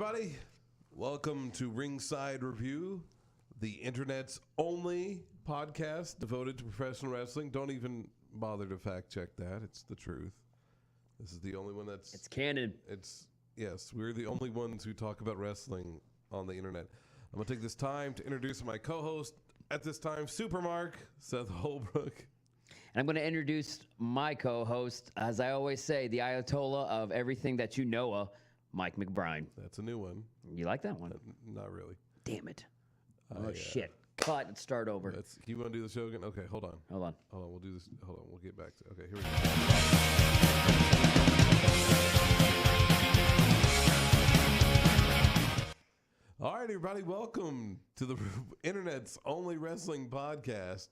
everybody. Welcome to Ringside Review, the internet's only podcast devoted to professional wrestling. Don't even bother to fact check that. It's the truth. This is the only one that's... It's canon. Yes, we're the only ones who talk about wrestling on the internet. I'm going to take this time to introduce my co-host at this time, Supermark, Seth Holbrook. And I'm going to introduce my co-host, as I always say, the Ayatollah of everything that you know of, Mike McBride. That's a new one. You like that one? Not really. Damn it. Shit. Cut and start over. You want to do the show again? Okay, hold on. We'll do this. Hold on. We'll get back to it. Okay, here we go. All right, everybody. Welcome to the internet's only wrestling podcast.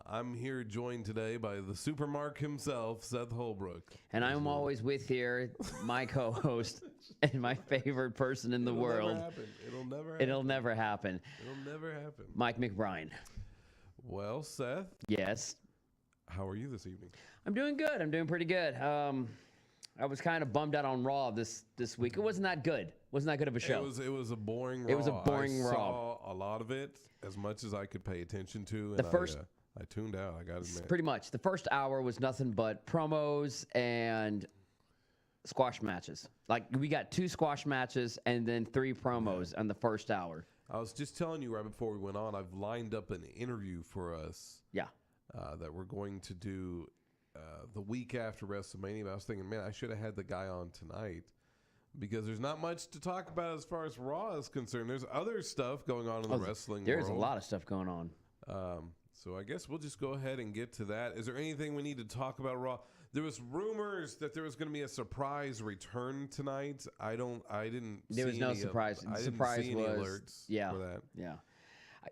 I'm here joined today by the Supermark himself, Seth Holbrook. And I'm always with here, my co-host and my favorite person in the world. It'll never happen. It'll never happen. Mike McBride. Well, Seth. Yes. How are you this evening? I'm doing good. I'm doing pretty good. I was kind of bummed out on Raw this week. It wasn't that good. Wasn't that good of a show. It was a boring Raw. It was a boring Raw. I saw a lot of it, as much as I could pay attention to. And I tuned out, I got to admit. Pretty much. The first hour was nothing but promos and squash matches. Like, we got 2 squash matches and then 3 promos in the first hour. I was just telling you right before we went on, I've lined up an interview for us. Yeah. That we're going to do the week after WrestleMania. But I was thinking, man, I should have had the guy on tonight, because there's not much to talk about as far as Raw is concerned. There's other stuff going on in the wrestling world. There's a lot of stuff going on. So I guess we'll just go ahead and get to that. Is there anything we need to talk about Raw? There was rumors that there was going to be a surprise return tonight. There was no surprise. The surprise was alerts for that. Yeah.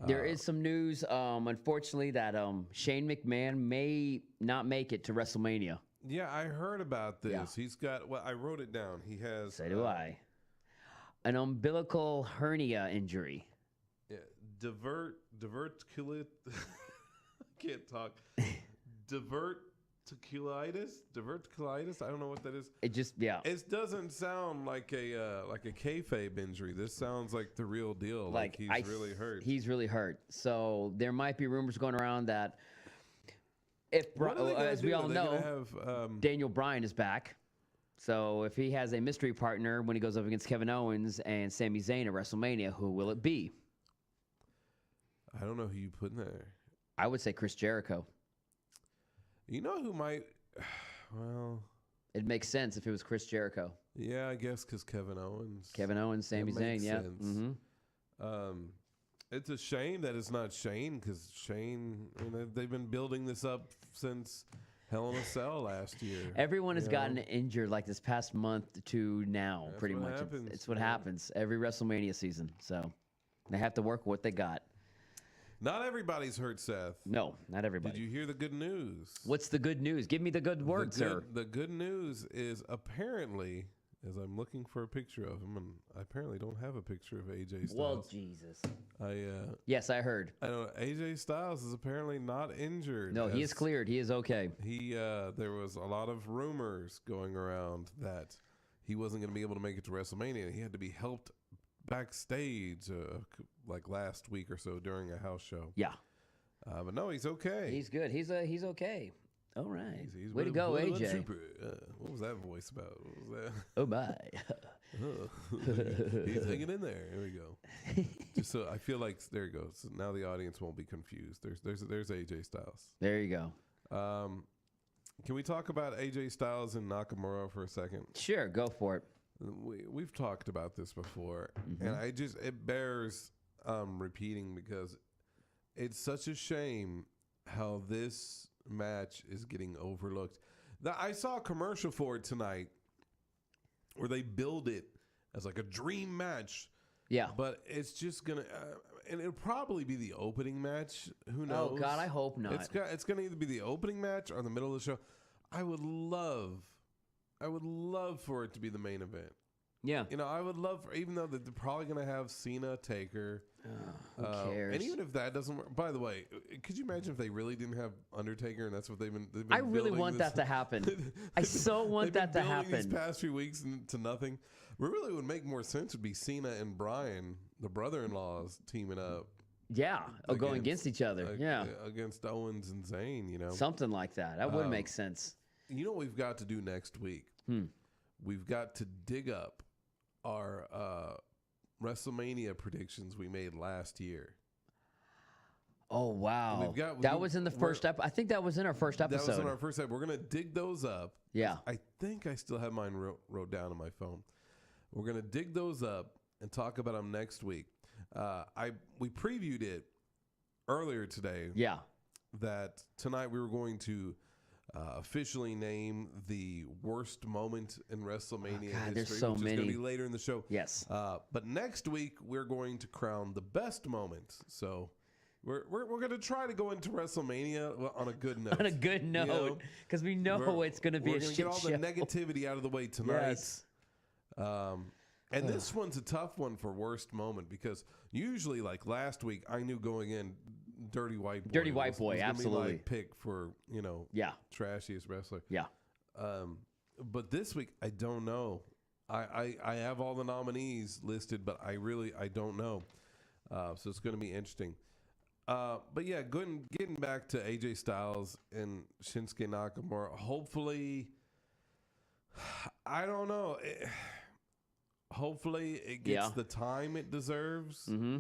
There is some news, unfortunately, that Shane McMahon may not make it to WrestleMania. Yeah, I heard about this. Yeah. He's got, I wrote it down. He has... So do I. An umbilical hernia injury. Yeah, diverticulitis. I can't talk. Diverticulitis. I don't know what that is. It just, yeah. It doesn't sound like a kayfabe injury. This sounds like the real deal. Like he's really hurt. He's really hurt. So there might be rumors going around that as we all know, Daniel Bryan is back. So if he has a mystery partner when he goes up against Kevin Owens and Sami Zayn at WrestleMania, who will it be? I don't know who you put in there. I would say Chris Jericho. You know who might... Well... It makes sense if it was Chris Jericho. Yeah, I guess because Kevin Owens, Sami Zayn, yeah. Mm-hmm. It's a shame that it's not Shane, because Shane, they've been building this up since Hell in a Cell last year. Everyone has gotten injured like this past month to now, pretty much. It's what happens every WrestleMania season. So they have to work with what they got. Not everybody's hurt, Seth. No, not everybody. Did you hear the good news? What's the good news? Give me the good word, sir. The good news is apparently, as I'm looking for a picture of him, and I apparently don't have a picture of AJ Styles. Well, Jesus. Yes, I heard. I know AJ Styles is apparently not injured. No, he is cleared. He is okay. There was a lot of rumors going around that he wasn't going to be able to make it to WrestleMania. He had to be helped backstage like last week or so during a house show. Yeah. But no, he's okay. He's good. He's okay. All right. He's way to go, AJ. What was that voice about? What was that? Oh, my. He's hanging in there. Here we go. Just so I feel like, there you go. So now the audience won't be confused. There's AJ Styles. There you go. Can we talk about AJ Styles and Nakamura for a second? Sure, go for it. We've talked about this before, and it bears repeating, because it's such a shame how this match is getting overlooked. I saw a commercial for it tonight where they build it as like a dream match. Yeah. But it's just going to, and it'll probably be the opening match. Who knows? Oh, God, I hope not. It's going to either be the opening match or the middle of the show. I would love for it to be the main event. Yeah. You know, I would love, even though they're probably going to have Cena, Taker. Who cares? And even if that doesn't work, by the way, could you imagine if they really didn't have Undertaker and that's what they've been I really want that to happen. I so want that to happen. These past few weeks to nothing. What really would make more sense would be Cena and Bryan, the brother-in-laws, teaming up. Yeah, going against each other. Yeah, against Owens and Zayn. You know, something like that. That would make sense. You know what we've got to do next week? We've got to dig up our WrestleMania predictions we made last year. Oh wow! That was in the first episode. I think that was in our first episode. That was in our first episode. We're gonna dig those up. Yeah, I think I still have mine wrote down on my phone. We're gonna dig those up and talk about them next week. We previewed it earlier today. Yeah, that tonight we were going to officially name the worst moment in WrestleMania history, there's so which many. is going to be later in the show. Yes. But next week we're going to crown the best moment. So we're going to try to go into WrestleMania on a good note. On a good note, because we know it's going to be a shit show. We're going to get all the negativity out of the way tonight. Yes. And this one's a tough one for worst moment because usually, like last week, I knew going in, Dirty White Boy. Dirty White Boy, absolutely. Be my pick for trashiest wrestler. Yeah. But this week, I don't know. I have all the nominees listed, but I don't know. So it's going to be interesting. But yeah, getting back to AJ Styles and Shinsuke Nakamura. Hopefully, I don't know. Hopefully it gets the time it deserves. Mm-hmm.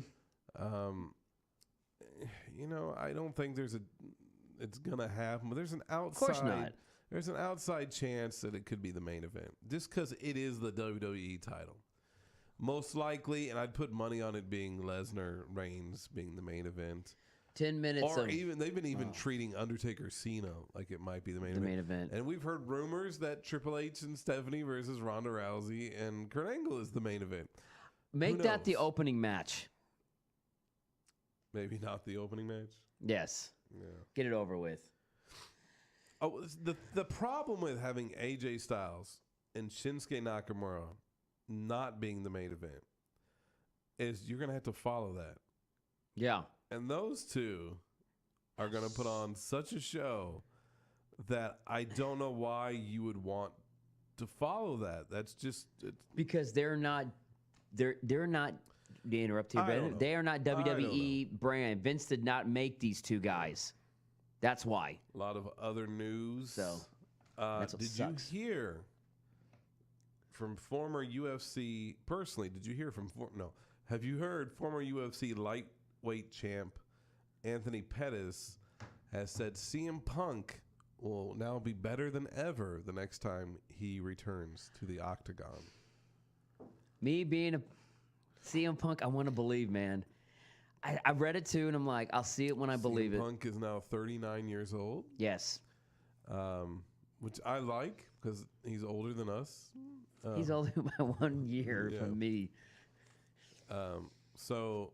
You know, I don't think it's gonna happen, but there's an outside. Of course not. There's an outside chance that it could be the main event, just because it is the WWE title, most likely. And I'd put money on it being Lesnar Reigns being the main event. 10 minutes, or they've been treating Undertaker Cena like it might be the main event. And we've heard rumors that Triple H and Stephanie versus Ronda Rousey and Kurt Angle is the main event. Make that the opening match. Maybe not the opening match. Yes. Yeah. Get it over with. Oh, the problem with having AJ Styles and Shinsuke Nakamura not being the main event is you're gonna have to follow that. Yeah. And those two are going to put on such a show that I don't know why you would want to follow that. That's just because they're not they interrupt you, Brandon. They are not WWE brand. Vince did not make these two guys. That's why. A lot of other news. So that's what sucks. You hear from former UFC personally? Did you hear from no? Have you heard former UFC lightweight champ Anthony Pettis has said CM Punk will now be better than ever the next time he returns to the octagon? Me being a CM Punk, I want to believe, man. I read it too, and I'm like, I'll see it when I believe it. CM Punk is now 39 years old. Yes. Which I like because he's older than us. He's older by 1 year from me. So,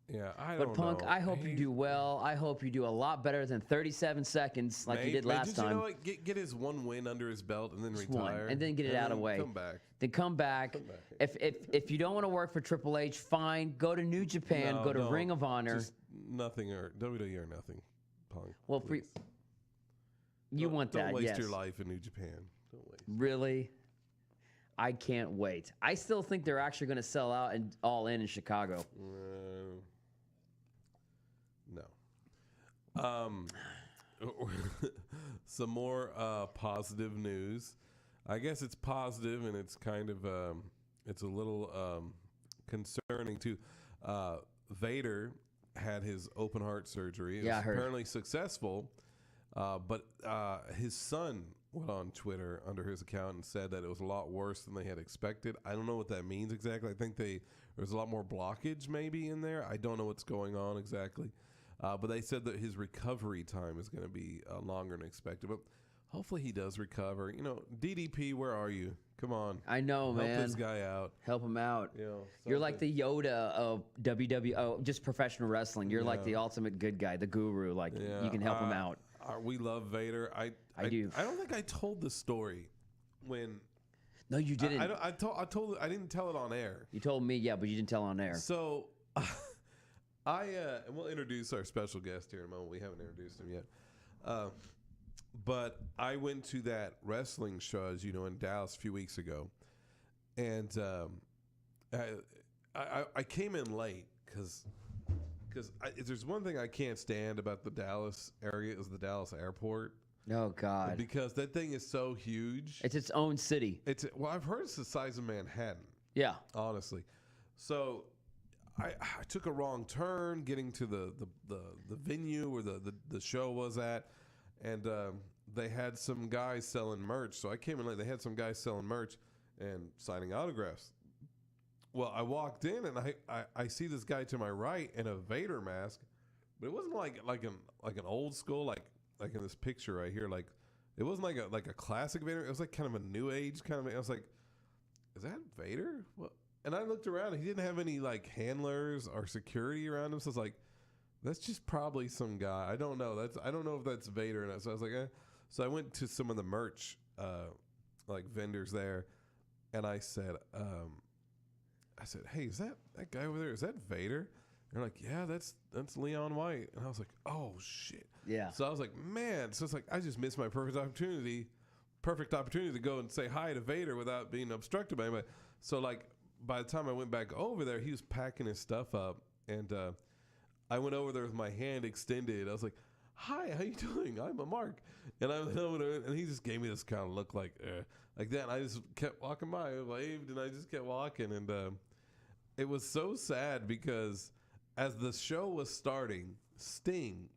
yeah, I don't know. But Punk, I hope you do well. I hope you do a lot better than 37 seconds like you did last time. You know what? Get his one win under his belt and then retire. And then get it out of the way. Come back. Then come back. If you don't want to work for Triple H, fine. Go to New Japan. Go to Ring of Honor. Just nothing or WWE or nothing, Punk. Well, you want that, yes. Don't waste your life in New Japan. Don't waste. Really? I can't wait. I still think they're actually going to sell out and all in Chicago. No. Some more positive news. I guess it's positive and it's kind of it's a little concerning too. Vader had his open heart surgery. It was apparently successful, but his son went on Twitter under his account and said that it was a lot worse than they had expected. I don't know what that means exactly. I think there's a lot more blockage maybe in there. I don't know what's going on exactly. But they said that his recovery time is going to be longer than expected. But hopefully he does recover. You know, DDP, where are you? Come on. I know, man. Help this guy out. Help him out. You know, you're like the Yoda of WWE, just professional wrestling. You're like the ultimate good guy, the guru. Like, you can help him out. We love Vader. I do. I don't think I told the story when No, you didn't. I didn't tell it on air. You told me, yeah, but you didn't tell on air. So, and we'll introduce our special guest here in a moment. We haven't introduced him yet. But I went to that wrestling show, as you know, in Dallas a few weeks ago. And I came in late because if there's one thing I can't stand about the Dallas area is the Dallas airport. Oh, God. Because that thing is so huge. It's its own city. Well, I've heard it's the size of Manhattan. Yeah. Honestly. So I took a wrong turn getting to the venue where the show was at. And they had some guys selling merch. So I came in late. They had some guys selling merch and signing autographs. Well, I walked in and I see this guy to my right in a Vader mask, but it wasn't like an old school like in this picture right here. Like it wasn't like a classic Vader. It was like kind of a new age kind of. I was like, is that Vader? Well, and I looked around. And he didn't have any like handlers or security around him. So I was like, that's just probably some guy. I don't know. I don't know if that's Vader or not. So I was like, eh. So I went to some of the merch like vendors there, and I said, hey, is that guy over there? Is that Vader? And they're like, yeah, that's Leon White. And I was like, oh shit. Yeah. So I was like, man. So it's like I just missed my perfect opportunity to go and say hi to Vader without being obstructed by anybody. So like by the time I went back over there, he was packing his stuff up, and I went over there with my hand extended. I was like, hi, how you doing? I'm a Mark. And I went over there, and he just gave me this kind of look like that. And I just kept walking by. I waved, and I just kept walking. And it was so sad because as the show was starting, Sting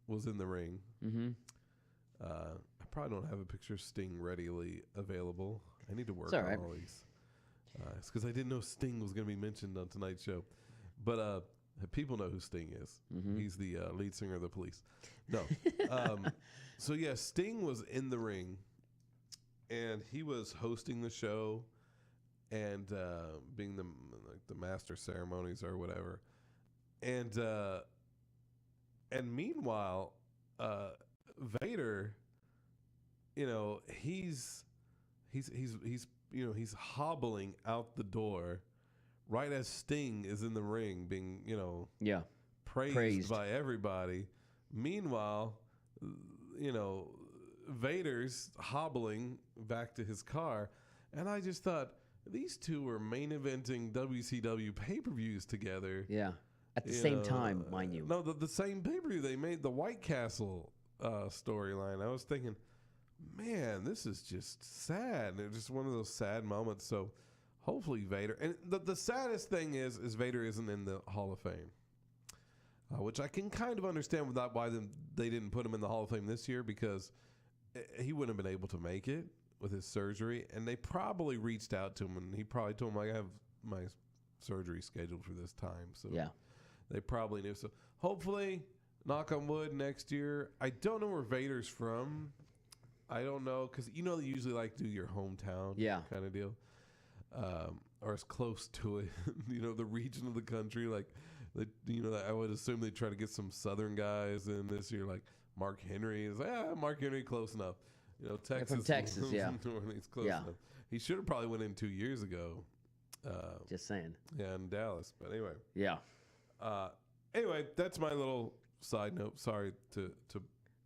was in the ring. Mm-hmm. I probably don't have a picture of Sting readily available. I need to work on all these. It's because I didn't know Sting was going to be mentioned on tonight's show. But people know who Sting is. Mm-hmm. He's the lead singer of the Police. No. So, yeah, Sting was in the ring, and he was hosting the show and being the master ceremonies or whatever. And meanwhile, Vader, you know, he's hobbling out the door right as Sting is in the ring being, praised by everybody. Meanwhile, Vader's hobbling back to his car. And I just thought, these two were main eventing WCW pay-per-views together. Yeah. At the same time, mind you. No, the same pay-per-view. They made the White Castle storyline. I was thinking, man, this is just sad. It's just one of those sad moments. So hopefully Vader. And the saddest thing is Vader isn't in the Hall of Fame. Which I can kind of understand without why they didn't put him in the Hall of Fame this year, because he wouldn't have been able to make it with his surgery. And they probably reached out to him, and he probably told them, I have my surgery scheduled for this time. So yeah, they probably knew. So hopefully, knock on wood, next year. I don't know where Vader's from. I don't know, because they usually like do your hometown kind of deal. Or as close to it, the region of the country. Like, I would assume they try to get some Southern guys in this year, like Mark Henry. Is Mark Henry close enough. Texas. From Texas, yeah. He's close enough. He should have probably went in 2 years ago. Just saying. Yeah, in Dallas. But anyway. Yeah. Anyway, that's my little side note. Sorry to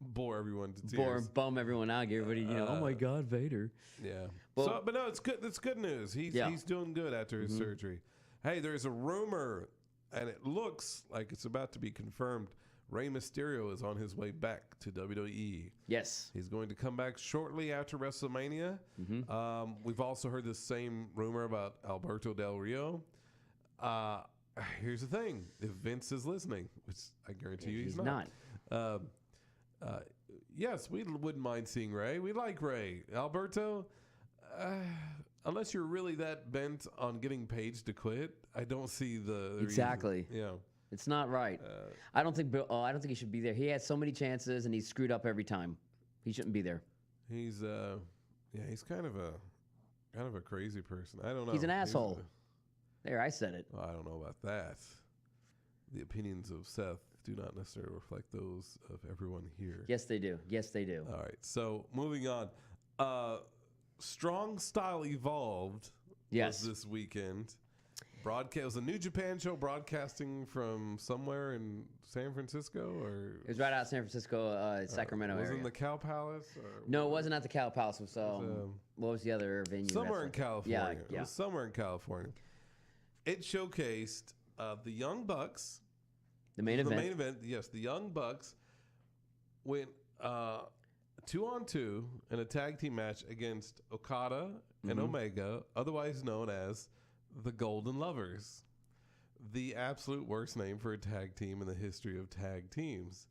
bore everyone to tears. Bum everyone out. Get everybody, oh my God, Vader. Yeah. Well, but no, it's good. It's good news. He's doing good after his surgery. Hey, there's a rumor, and it looks like it's about to be confirmed. Rey Mysterio is on his way back to WWE. Yes. He's going to come back shortly after WrestleMania. Mm-hmm. We've also heard the same rumor about Alberto Del Rio. Here's the thing. If Vince is listening, which I guarantee you he's not. Yes, we wouldn't mind seeing Rey. We like Rey. Alberto, unless you're really that bent on getting Paige to quit, I don't see the exactly. Yeah. It's not right. I don't think he should be there. He has so many chances, and he's screwed up every time. He shouldn't be there. He's he's kind of a crazy person. I don't know. He's an asshole. There, I said it. Well, I don't know about that. The opinions of Seth do not necessarily reflect those of everyone here. Yes, they do. Yes, they do. All right. So moving on. Strong Style Evolved Yes. was this weekend. It was a New Japan show broadcasting from somewhere in San Francisco, or It was right out of San Francisco, Sacramento was it area. in the Cow Palace? Or No, it wasn't at the Cow Palace. It was, what was the other venue? somewhere in California. Yeah. It was somewhere in California. It showcased the Young Bucks. The main event. The main event, yes. The Young Bucks went 2-on-2 in a tag team match against Okada and Omega, otherwise known as the Golden Lovers. The absolute worst name for a tag team in the history of tag teams.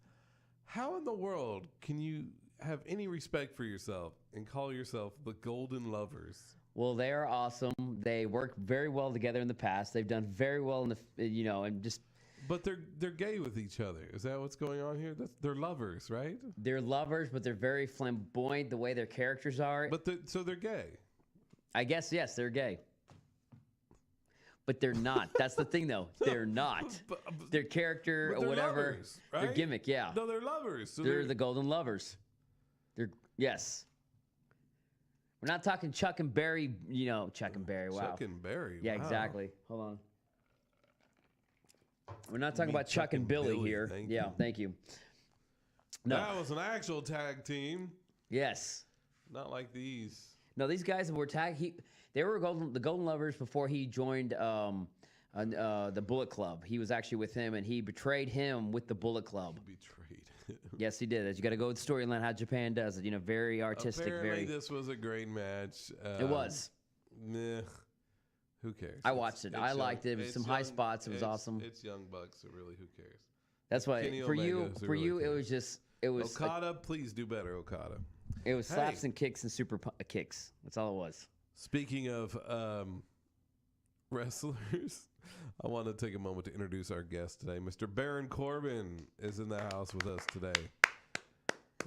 How in the world can you have any respect for yourself and call yourself the Golden Lovers? Well, they are awesome. They work very well together in the past. They've done very well in the, and just. But they're gay with each other. Is that what's going on here? They're lovers, right? They're lovers, but they're very flamboyant the way their characters are. But so they're gay. I guess, yes, they're gay. But they're not. That's the thing, though. They're not. Their character or whatever, lovers, right? their gimmick, yeah. No, they're lovers. So they're the Golden Lovers. Yes. We're not talking Chuck and Barry, Chuck and Barry. Wow. Chuck and Barry. Yeah, wow. exactly. Hold on. We're not talking about Chuck and Billy here. Thank you. No. That was an actual tag team. Yes. Not like these. No, these guys were they were the Golden Lovers before he joined the Bullet Club. He was actually with him, and he betrayed him with the Bullet Club. Betrayed. Yes, he did. You got to go with the storyline how Japan does it. Very artistic. Apparently, this was a great match. It was. Meh. Who cares? I watched it. I liked it. It was some high spots. It was awesome. It's Young Bucks, so really, who cares? That's why for you, it was just Okada. Please do better, Okada. It was slaps and kicks and super kicks. That's all it was. Speaking of wrestlers, I want to take a moment to introduce our guest today. Mr. Baron Corbin is in the house with us today.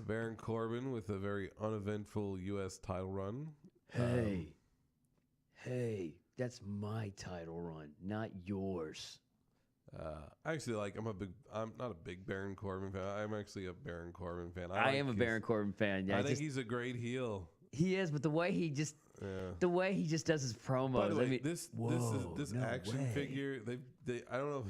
Baron Corbin with a very uneventful U.S. title run. Hey, that's my title run, not yours. Actually, I'm not a big Baron Corbin fan. I'm actually a Baron Corbin fan. I am a Baron Corbin fan. Yeah, I think he's a great heel. He is, but the way he just does his promos. By the way, I mean, this action figure. I don't know.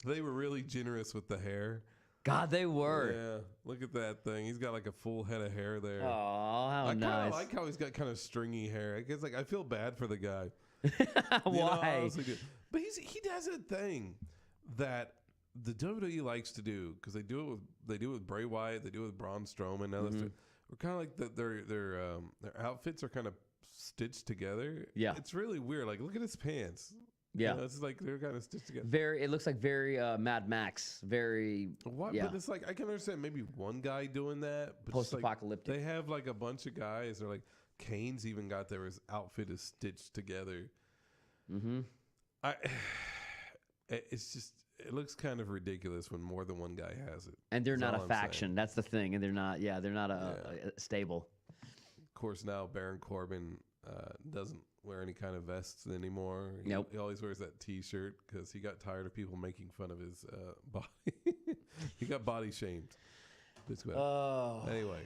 They were really generous with the hair. God, they were. Yeah, look at that thing. He's got like a full head of hair there. Oh, how nice! I kind of like how he's got kind of stringy hair. I guess I feel bad for the guy. Why? But he does a thing that the WWE likes to do because they do it with Bray Wyatt, they do it with Braun Strowman. Now we're kind of like their outfits are kind of stitched together. Yeah, it's really weird. Like look at his pants. Yeah, it's like they're kind of stitched together. It looks like very Mad Max. Very. What? Yeah. But it's like I can understand maybe one guy doing that. But post-apocalyptic. They have like a bunch of guys. They're like Kane's even got his outfit is stitched together. Mm-hmm. It's just it looks kind of ridiculous when more than one guy has it. And they're not a faction. That's the thing. And they're not a stable. Of course, now Baron Corbin doesn't wear any kind of vests anymore. He always wears that T-shirt because he got tired of people making fun of his body. He got body shamed. Anyway.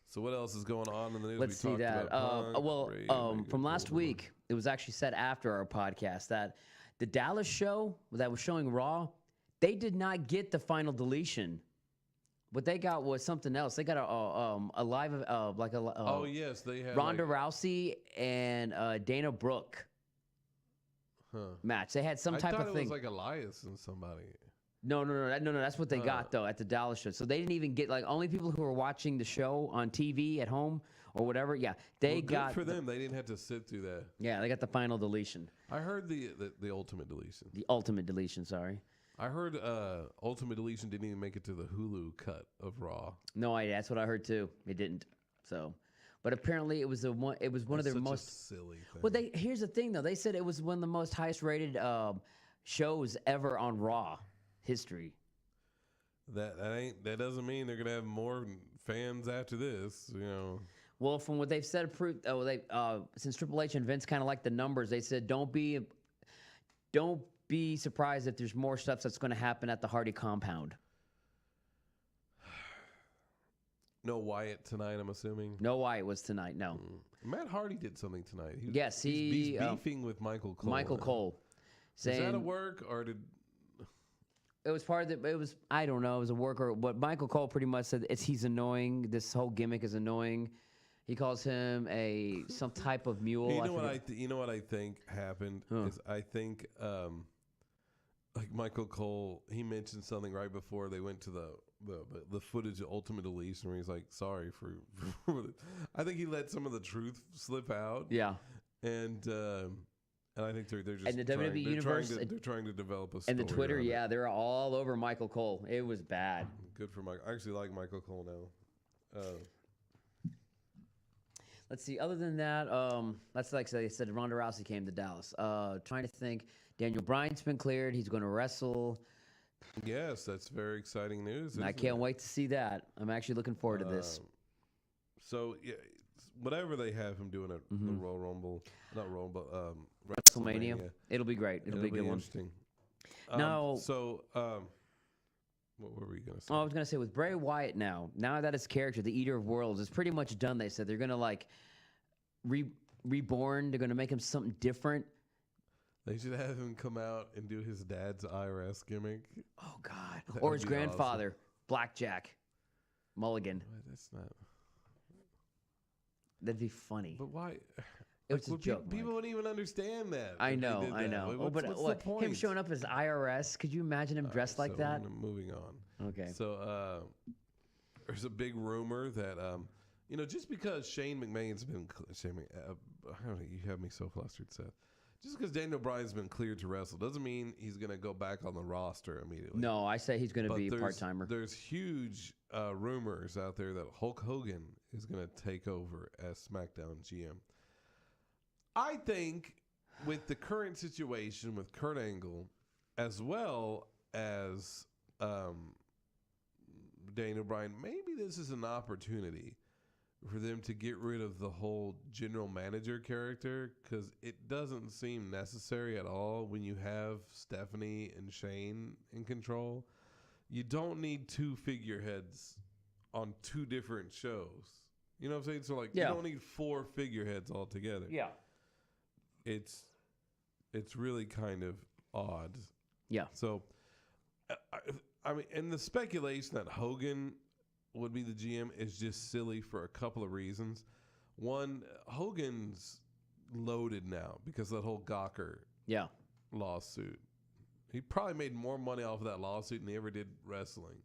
So what else is going on in the news? Let's see that. From last week, it was actually said after our podcast that the Dallas show that was showing Raw, they did not get the final deletion. What they got was something else. They got a live yes, they had Ronda Rousey and Dana Brooke match. They had some type of thing. I thought it was like Elias and somebody. No. That's what they got though at the Dallas show. So they didn't even get only people who were watching the show on TV at home or whatever. Yeah, they got good for them. They didn't have to sit through that. Yeah, they got the final deletion. I heard the ultimate deletion. The ultimate deletion. Sorry. I heard ultimate deletion didn't even make it to the Hulu cut of Raw. No idea. That's what I heard too. It didn't. So. But apparently it was one of their most silly thing. Well, here's the thing though. They said it was one of the most highest rated shows ever on Raw history. That doesn't mean they're gonna have more fans after this, Well, from what they've said, since Triple H and Vince kind of like the numbers, they said don't be surprised if there's more stuff that's going to happen at the Hardy compound. No Wyatt tonight, I'm assuming. No Wyatt was tonight. No. Matt Hardy did something tonight. He's beefing with Michael Cole. Michael Cole. Saying, is that a work or did? It was part of the. It was, I don't know. It was a worker, but Michael Cole pretty much said he's annoying. This whole gimmick is annoying. He calls him some type of mule. You know what I think happened is I think like Michael Cole, he mentioned something right before they went to the footage of Ultimate Deletion where he's like, sorry for I think he let some of the truth slip out. Yeah. And I think they're just and the WWE universe, they're trying to develop a story. And the Twitter, they're all over Michael Cole. It was bad. Good for Mike. I actually like Michael Cole now. Let's see. Other than that, that's like I said, Ronda Rousey came to Dallas. Trying to think. Daniel Bryan's been cleared. He's going to wrestle. Yes, that's very exciting news. I can't wait to see that. I'm actually looking forward to this. So, yeah, whatever they have him doing at the Royal Rumble, not Royal, but WrestleMania. It'll be great. It'll be a good interesting. Now, what were we going to say? I was going to say with Bray Wyatt now that his character, the Eater of Worlds, is pretty much done, they said they're going to like reborn. They're going to make him something different. They should have him come out and do his dad's IRS gimmick. Oh, God. Or his grandfather, awesome. Blackjack Mulligan. That's not... That'd be funny. But why? It was a joke. People wouldn't even understand that. I know. What's the point? Him showing up as IRS, could you imagine him dressed like that? Moving on. Okay. So there's a big rumor that, just because Shane McMahon's been... you have me so flustered, Seth. Just because Daniel Bryan's been cleared to wrestle doesn't mean he's going to go back on the roster immediately. No, I say he's going to be a part-timer. There's huge rumors out there that Hulk Hogan is going to take over as SmackDown GM. I think with the current situation with Kurt Angle, as well as Daniel Bryan, maybe this is an opportunity for them to get rid of the whole general manager character, because it doesn't seem necessary at all when you have Stephanie and Shane in control. You don't need two figureheads on two different shows. You know what I'm saying? So you don't need four figureheads all together. Yeah. It's really kind of odd. Yeah. So, I mean, and the speculation that Hogan would be the GM is just silly for a couple of reasons. One, Hogan's loaded now because of that whole Gawker lawsuit. He probably made more money off of that lawsuit than he ever did wrestling.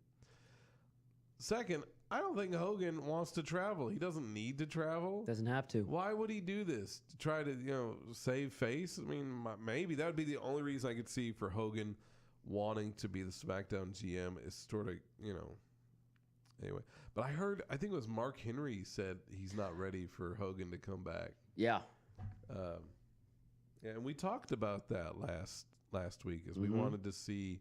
Second, I don't think Hogan wants to travel. He doesn't need to travel. Doesn't have to. Why would he do this? To try to, save face? I mean, maybe that would be the only reason I could see for Hogan wanting to be the SmackDown GM is sort of, Anyway, but I think it was Mark Henry said he's not ready for Hogan to come back. Yeah. And we talked about that last week as we wanted to see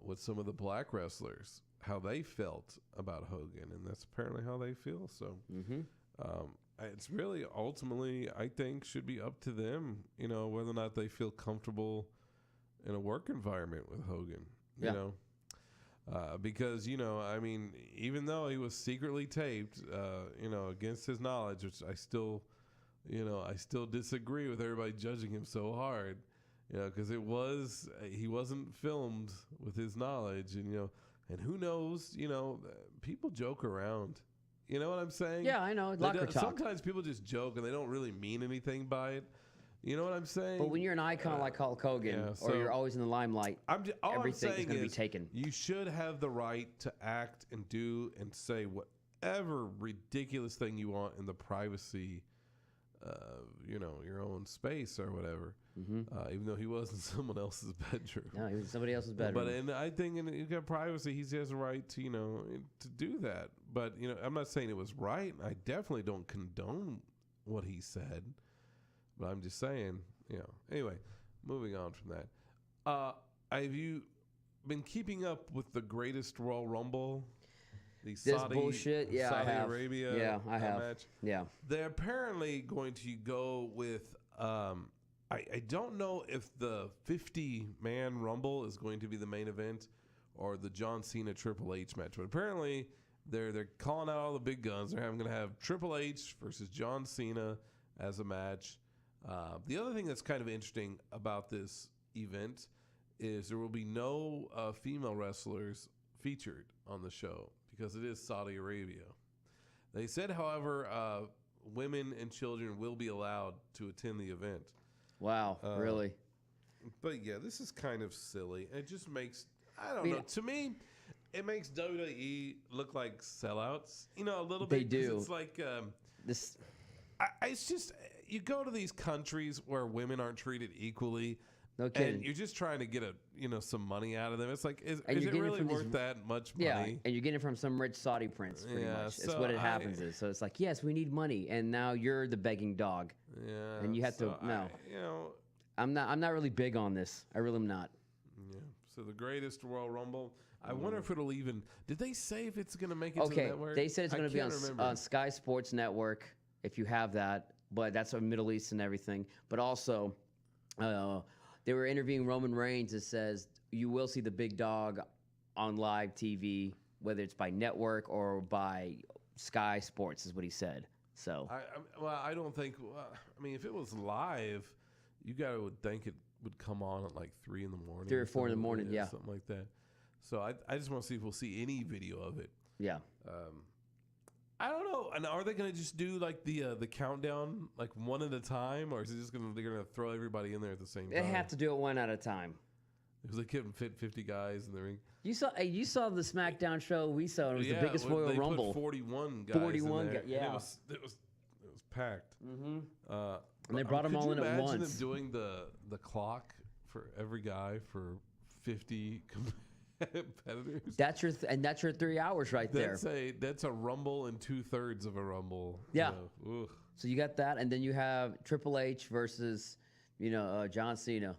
with some of the black wrestlers how they felt about Hogan, and that's apparently how they feel. So it's really ultimately, I think, should be up to them, whether or not they feel comfortable in a work environment with Hogan. You know. Because, I mean, even though he was secretly taped, against his knowledge, which I still disagree with everybody judging him so hard, because he wasn't filmed with his knowledge, and who knows, people joke around. You know what I'm saying? Yeah, I know. Locker talk. Sometimes people just joke and they don't really mean anything by it. You know what I'm saying? But when you're an icon like Hulk Hogan, or you're always in the limelight, everything is going to be taken. You should have the right to act and do and say whatever ridiculous thing you want in the privacy of, your own space or whatever. Even though he was in someone else's bedroom. No, he was in somebody else's bedroom. But I think you've got privacy. He has a right to, to do that. But, I'm not saying it was right. I definitely don't condone what he said. But I'm just saying, Anyway, moving on from that. Have you been keeping up with the greatest Royal Rumble? This bullshit? Yeah, Saudi I have. Arabia I have. match? Yeah. They're apparently going to go with, I don't know if the 50-man Rumble is going to be the main event or the John Cena Triple H match. But apparently they're calling out all the big guns. They're going to have Triple H versus John Cena as a match. The other thing that's kind of interesting about this event is there will be no female wrestlers featured on the show because it is Saudi Arabia. They said, however, women and children will be allowed to attend the event. Wow, really? But yeah, this is kind of silly. It just makes, I don't know. To me, it makes WWE look like sellouts, a little bit. They do. It's like, this. It's just, you go to these countries where women aren't treated equally. No kidding. And you're just trying to get some money out of them. It's like, is it getting really worth that much money? Yeah, and you're getting it from some rich Saudi prince, pretty much. That's what it happens is. So it's like, yes, we need money, and now you're the begging dog. Yeah. And you have to I'm not really big on this. I really am not. Yeah. So the greatest Royal Rumble. I wonder if it'll even. Did they say if it's going to make it to the network? They said it's going to be on Sky Sports Network if you have that, but that's on Middle East and everything. But also, they were interviewing Roman Reigns. It says you will see the big dog on live TV, whether it's by network or by Sky Sports, is what he said. So, I don't think. I mean, if it was live, you would think it would come on at like 3 in the morning, 3 or 4 in the morning, yeah, something like that. So I just want to see if we'll see any video of it. Yeah. I don't know. And are they going to just do like the countdown like one at a time, or is it just they're going to throw everybody in there at the same time? They have to do it one at a time. Because they couldn't fit 50 guys in the ring. You saw the SmackDown show we saw. It was the biggest Royal Rumble. Put 41 guys. 41 guys. Yeah. It was packed. Mm-hmm. And they brought them all in at once. Could you imagine them doing the clock for every guy for 50 competitors? That's your 3 hours right there. That's a Rumble and 2/3 of a Rumble. Yeah. So you got that, and then you have Triple H versus John Cena.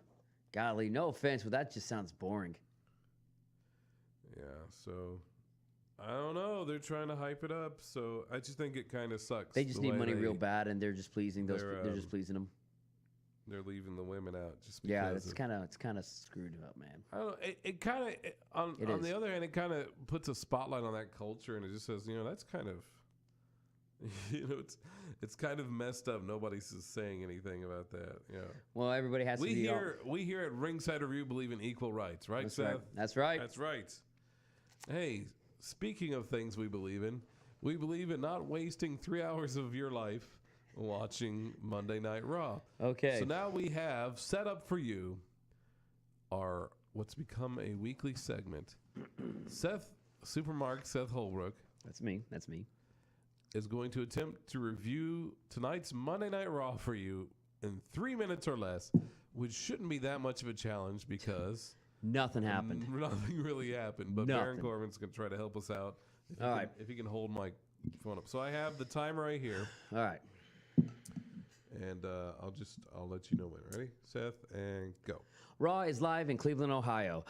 Golly, no offense, but that just sounds boring. Yeah, so I don't know. They're trying to hype it up, so I just think it kind of sucks. They just need money real bad, and they're just pleasing they're just pleasing them. They're leaving the women out just because. Yeah, it's kind of screwed up, man. I don't know. It kind of on the other hand, it kind of puts a spotlight on that culture, and it just says, that's kind of. It's kind of messed up. Nobody's saying anything about that. Yeah. Well, everybody has to be. We here at Ringside Review believe in equal rights, right, Seth? Right. That's right. That's right. Hey, speaking of things we believe in not wasting 3 hours of your life watching Monday Night Raw. Okay. So now we have set up for you our what's become a weekly segment. Supermarket Seth Holbrook. That's me. Is going to attempt to review tonight's Monday Night Raw for you in 3 minutes or less, which shouldn't be that much of a challenge because nothing happened. Nothing really happened. But Baron Corbin's going to try to help us out. If he can hold my phone up. So I have the timer right here. All right. And I'll let you know when. Ready? Seth, and go. Raw is live in Cleveland, Ohio.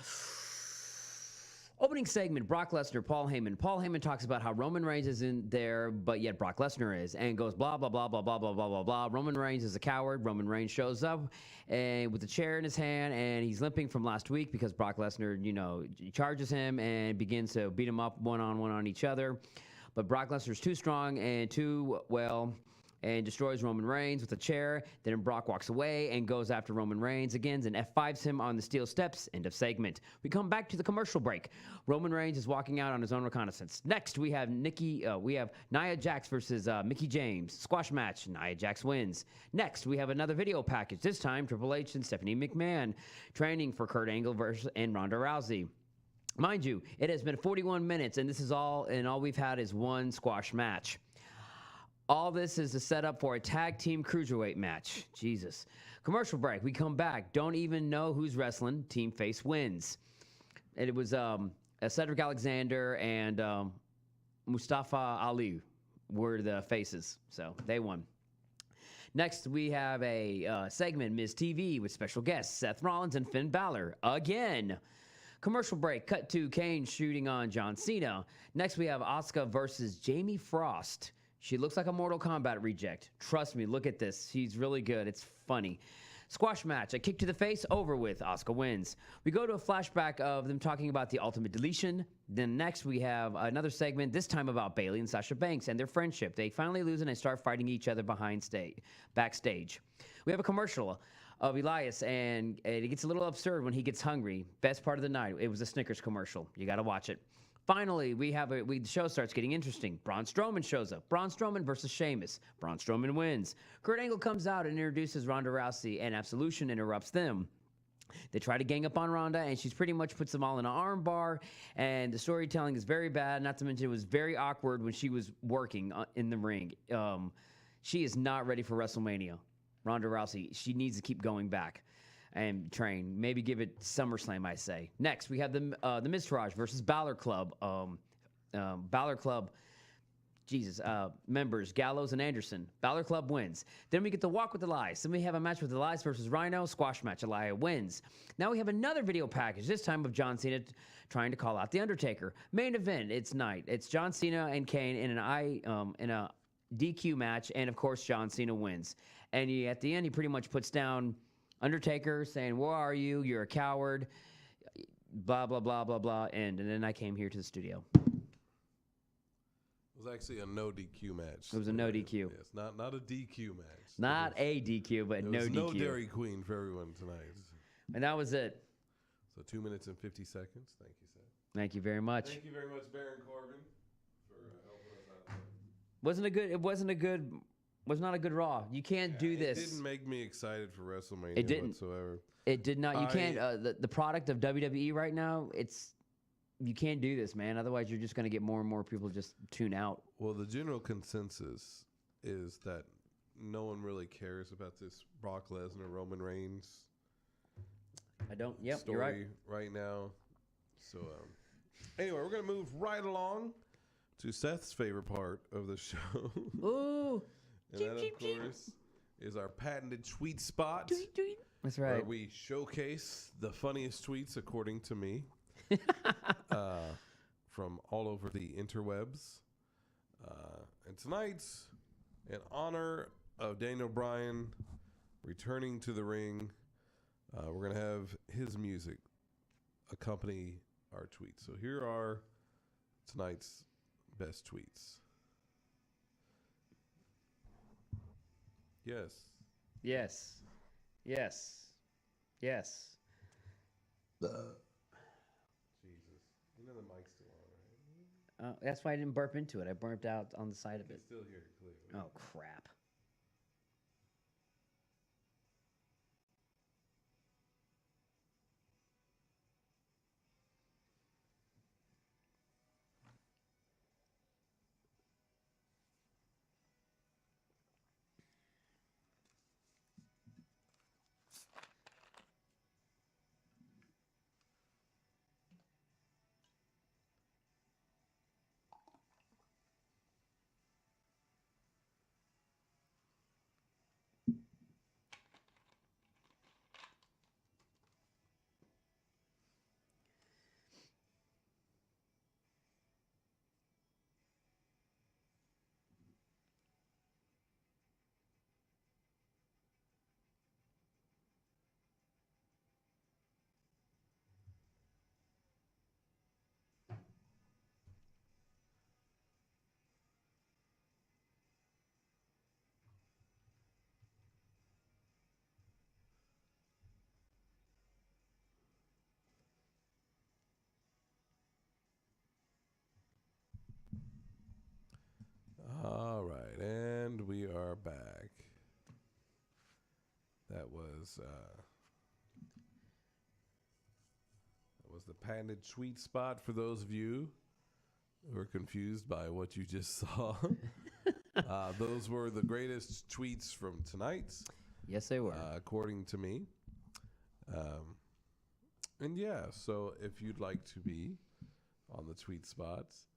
Opening segment, Brock Lesnar, Paul Heyman. Paul Heyman talks about how Roman Reigns isn't there, but yet Brock Lesnar is, and goes blah, blah, blah, blah, blah, blah, blah, blah, blah. Roman Reigns is a coward. Roman Reigns shows up and with a chair in his hand, and he's limping from last week because Brock Lesnar, charges him and begins to beat him up one-on-one on each other. But Brock Lesnar's too strong and too, and destroys Roman Reigns with a chair. Then Brock walks away and goes after Roman Reigns again and F5s him on the steel steps. End of segment. We come back to the commercial break. Roman Reigns is walking out on his own reconnaissance. Next, we have Nia Jax versus Mickie James. Squash match. Nia Jax wins. Next, we have another video package. This time, Triple H and Stephanie McMahon training for Kurt Angle and Ronda Rousey. Mind you, it has been 41 minutes, and this is all we've had is one squash match. All this is a setup for a tag team cruiserweight match. Jesus. Commercial break. We come back. Don't even know who's wrestling. Team face wins. And it was Cedric Alexander and Mustafa Ali were the faces. So they won. Next, we have a segment, Ms. TV, with special guests Seth Rollins and Finn Balor. Again. Commercial break. Cut to Kane shooting on John Cena. Next, we have Asuka versus Jamie Frost. She looks like a Mortal Kombat reject. Trust me, look at this. She's really good. It's funny. Squash match, a kick to the face, over with. Asuka wins. We go to a flashback of them talking about the Ultimate Deletion. Then next we have another segment, this time about Bayley and Sasha Banks and their friendship. They finally lose and they start fighting each other backstage. We have a commercial of Elias, and it gets a little absurd when he gets hungry. Best part of the night. It was a Snickers commercial. You got to watch it. Finally, the show starts getting interesting. Braun Strowman shows up. Braun Strowman versus Sheamus. Braun Strowman wins. Kurt Angle comes out and introduces Ronda Rousey, and Absolution interrupts them. They try to gang up on Ronda, and she's pretty much puts them all in an arm bar, and the storytelling is very bad, not to mention it was very awkward when she was working in the ring. She is not ready for WrestleMania. Ronda Rousey, she needs to keep going back and train. Maybe give it SummerSlam, I say. Next, we have the Miztourage versus Balor Club. Balor Club, members Gallows and Anderson. Balor Club wins. Then we get to Walk with Elias. Then we have a match with Elias versus Rhino. Squash match. Elias wins. Now we have another video package, this time of John Cena trying to call out The Undertaker. Main event, it's night. It's John Cena and Kane in a DQ match, and of course John Cena wins. And at the end, he pretty much puts down Undertaker, saying, "Where are you? You're a coward." Blah blah blah blah blah. And then I came here to the studio. It was actually a no DQ match. It was a no DQ. Yes, not a DQ match. Not a DQ, but no DQ. No Dairy Queen for everyone tonight. And that was it. So 2 minutes and 50 seconds. Thank you, sir. Thank you very much. Thank you very much, Baron Corbin, for helping us out there. Was not a good Raw. You can't do this. It didn't make me excited for WrestleMania whatsoever. It did not. You can't. The product of WWE right now, you can't do this, man. Otherwise, you're just going to get more and more people just tune out. Well, the general consensus is that no one really cares about this Brock Lesnar, Roman Reigns story you're right now. So, anyway, we're going to move right along to Seth's favorite part of the show. Ooh. And that, of course, is our patented tweet spot. That's right. Where we showcase the funniest tweets, according to me, from all over the interwebs. And tonight, in honor of Daniel Bryan returning to the ring, we're going to have his music accompany our tweets. So here are tonight's best tweets. Yes. Yes. Yes. Yes. Jesus. You know the mic's still on, right? That's why I didn't burp into it. I burped out on the side of it. Still hear it clearly. Oh, crap. All right, and we are back. That was the patented tweet spot for those of you who are confused by what you just saw. Those were the greatest tweets from tonight. Yes, they were. According to me. And yeah, so if you'd like to be on the tweet spots,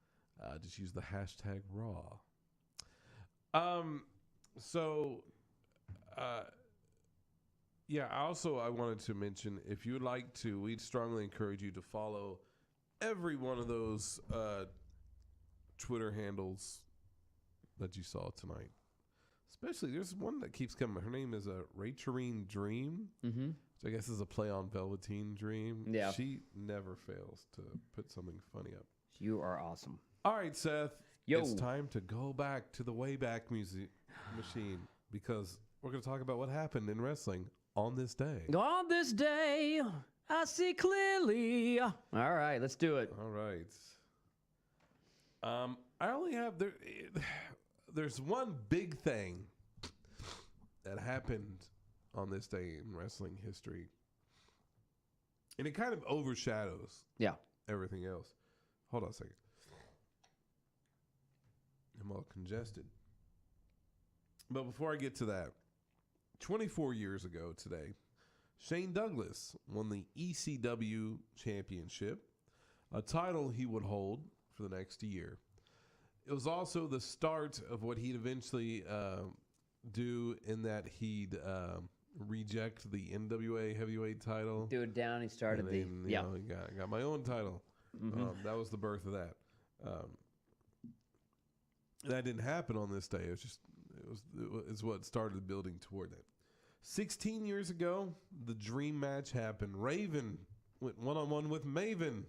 just use the hashtag Raw. Yeah, I wanted to mention, if you'd like to, we'd strongly encourage you to follow every one of those Twitter handles that you saw tonight. Especially, there's one that keeps coming. Her name is Racharine Dream, which I guess is a play on Velveteen Dream. Yeah. She never fails to put something funny up. You are awesome. All right, Seth. Yo. It's time to go back to the Wayback Machine because we're going to talk about what happened in wrestling on this day. On this day, I see clearly. All right, let's do it. All right. I only have there's one big thing that happened on this day in wrestling history, and it kind of overshadows everything else. Hold on a second. I'm all congested. But before I get to that, 24 years ago today, Shane Douglas won the ECW championship, a title he would hold for the next year. It was also the start of what he'd eventually do in that he'd reject the NWA heavyweight title. Do it down. He started and then, you know, I got my own title. That was the birth of that. That didn't happen on this day. It's what started building toward that. 16 years ago, the dream match happened. Raven went one-on-one with Maven.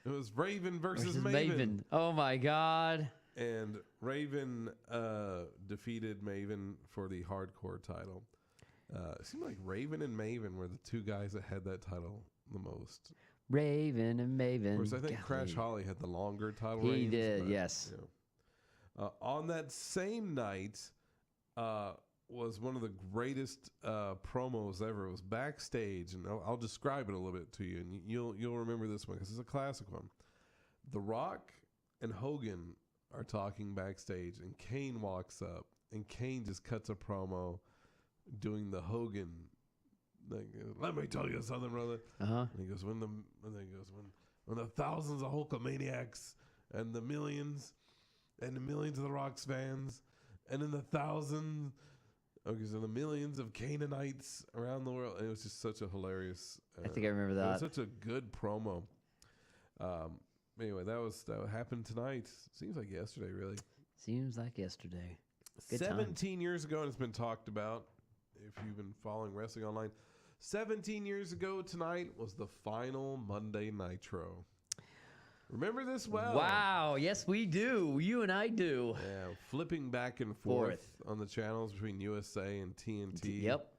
It was Raven versus Maven. Oh my God. And Raven defeated Maven for the hardcore title. It seemed like Raven and Maven were the two guys that had that title the most. Raven and Maven. Whereas I think Crash Holly had the longer title He reigns, did, but, yes. You know. On that same night was one of the greatest promos ever. It was backstage, and I'll describe it a little bit to you, and you'll remember this one because it's a classic one. The Rock and Hogan are talking backstage, and Kane walks up, and Kane just cuts a promo doing the Hogan. Like, let me tell you something, brother. And he goes, when the thousands of Hulkamaniacs and the millions of the Rock's fans, and then the thousands, and the millions of Canaanites around the world. And it was just such a hilarious. I think I remember that. It was such a good promo. Anyway, that happened tonight. Seems like yesterday, really. Seems like yesterday. Good 17 years ago, and it's been talked about if you've been following wrestling online. 17 years ago tonight was the final Monday Nitro. Remember this well? Wow. Yes, we do. You and I do. Yeah, flipping back and forth on the channels between USA and TNT. Yep.